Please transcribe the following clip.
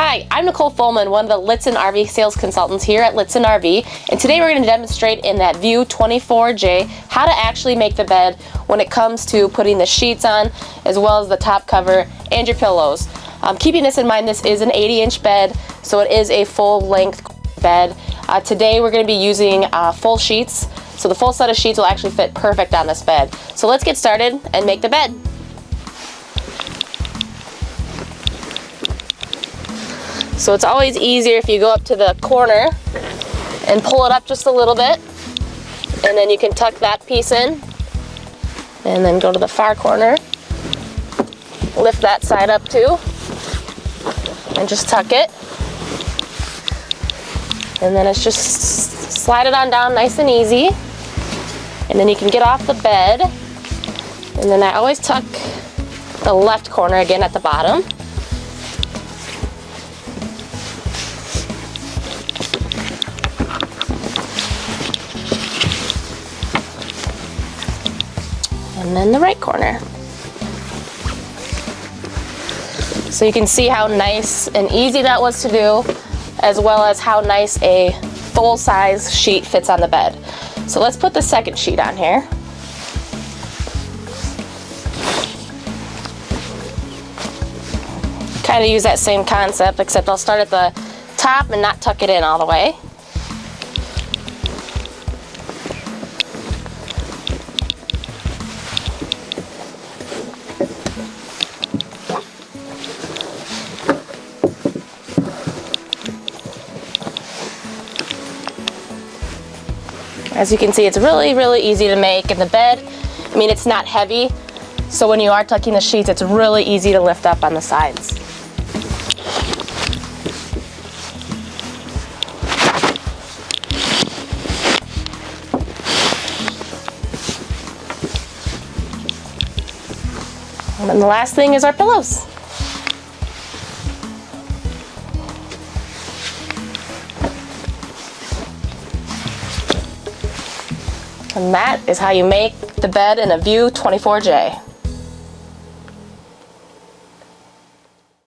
Hi, I'm Nicole Fullman, one of the Lichtsinn RV sales consultants here at Lichtsinn RV, and today we're going to demonstrate in that View 24J how to actually make the bed when it comes to putting the sheets on, as well as the top cover and your pillows. Keeping this in mind, this is an 80-inch bed, so it is a full-length bed. Today we're going to be using full sheets, so the full set of sheets will actually fit perfect on this bed. So let's get started and make the bed. So it's always easier if you go up to the corner and pull it up just a little bit, and then you can tuck that piece in, and then go to the far corner, lift that side up too, and just tuck it, and then it's just slide it on down nice and easy, and then you can get off the bed, and then I always tuck the left corner again at the bottom. And then the right corner. So you can see how nice and easy that was to do, as well as how nice a full-size sheet fits on the bed. So let's put the second sheet on here. Kind of use that same concept, except I'll start at the top and not tuck it in all the way. As you can see, it's really easy to make, and the bed, I mean, it's not heavy, so when you are tucking the sheets, it's really easy to lift up on the sides. And then the last thing is our pillows. And that is how you make the bed in a View 24J.